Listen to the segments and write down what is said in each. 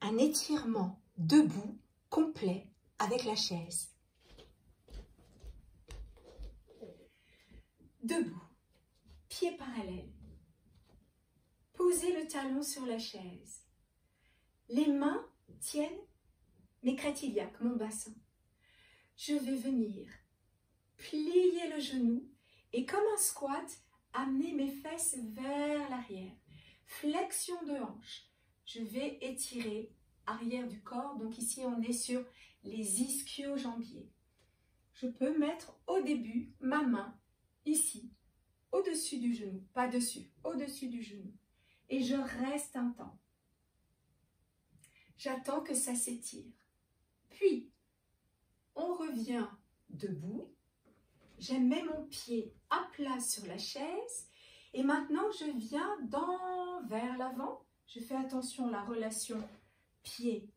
un étirement debout complet avec la chaise. Debout, pieds parallèles. Posez le talon sur la chaise. Les mains tiennent mes crêtes iliaques, mon bassin. Je vais venir plier le genou et comme un squat, amener mes fesses vers l'arrière. Flexion de hanche. Je vais étirer arrière du corps. Donc ici, on est sur les ischio-jambiers. Je peux mettre au début ma main ici, au-dessus du genou. Pas dessus, au-dessus du genou. Et je reste un temps. J'attends que ça s'étire. Puis, on revient debout. Je mets mon pied à plat sur la chaise. Et maintenant, je viens vers l'avant. Je fais attention à la relation pied,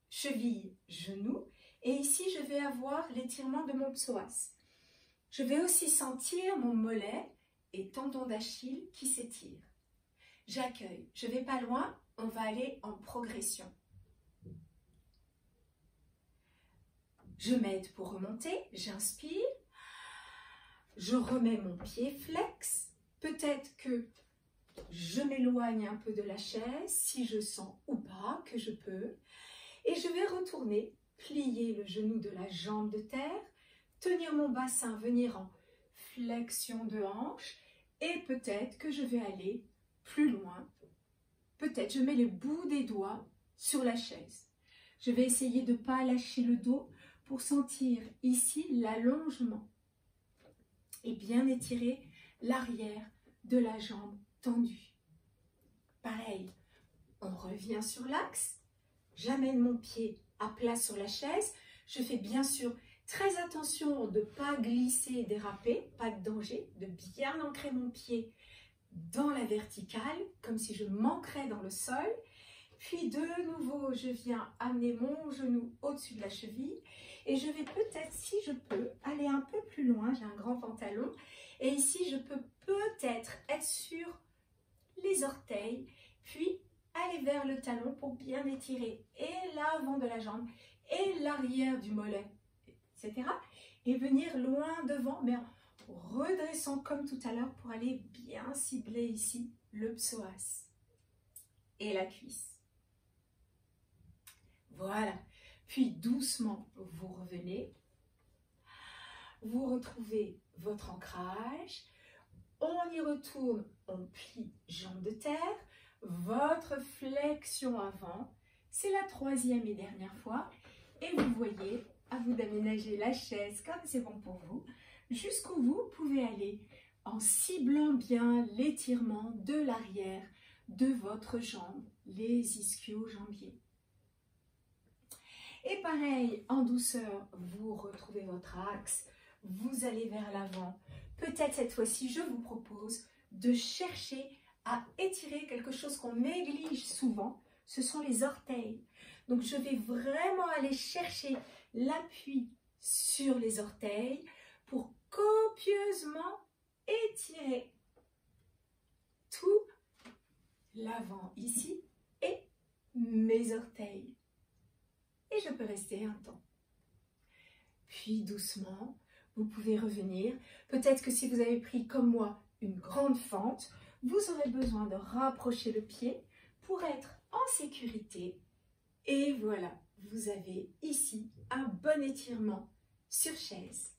cheville, genou. Et ici, je vais avoir l'étirement de mon psoas. Je vais aussi sentir mon mollet et tendon d'Achille qui s'étire. J'accueille. Je ne vais pas loin. On va aller en progression. Je m'aide pour remonter. J'inspire. Je remets mon pied flex. Peut-être que je m'éloigne un peu de la chaise, si je sens ou pas que je peux. Et je vais retourner, plier le genou de la jambe de terre, tenir mon bassin, venir en flexion de hanche. Et peut-être que je vais aller plus loin. Peut-être je mets le bout des doigts sur la chaise. Je vais essayer de ne pas lâcher le dos pour sentir ici l'allongement. Et bien étirer l'arrière de la jambe tendue. Pareil, on revient sur l'axe. J'amène mon pied à plat sur la chaise. Je fais bien sûr très attention de ne pas glisser et déraper, pas de danger, de bien ancrer mon pied dans la verticale, comme si je m'ancrais dans le sol. Puis de nouveau, je viens amener mon genou au-dessus de la cheville. Et je vais peut-être, si je peux, aller un peu plus loin. J'ai un grand pantalon. Et ici, je peux peut-être être sur les orteils. Puis aller vers le talon pour bien étirer et l'avant de la jambe et l'arrière du mollet, etc. Et venir loin devant, mais en redressant comme tout à l'heure pour aller bien cibler ici le psoas et la cuisse. Voilà. Puis doucement, vous revenez. Vous retrouvez votre ancrage. On y retourne, on plie jambes de terre. Votre flexion avant. C'est la troisième et dernière fois. Et vous voyez, à vous d'aménager la chaise comme c'est bon pour vous. Jusqu'où vous pouvez aller en ciblant bien l'étirement de l'arrière de votre jambe, les ischio-jambiers. Et pareil, en douceur, vous retrouvez votre axe, vous allez vers l'avant. Peut-être cette fois-ci, je vous propose de chercher à étirer quelque chose qu'on néglige souvent, ce sont les orteils. Donc je vais vraiment aller chercher l'appui sur les orteils pour copieusement étirer tout l'avant ici et mes orteils. Et je peux rester un temps. Puis doucement, vous pouvez revenir. Peut-être que si vous avez pris comme moi une grande fente, vous aurez besoin de rapprocher le pied pour être en sécurité. Et voilà, vous avez ici un bon étirement sur chaise.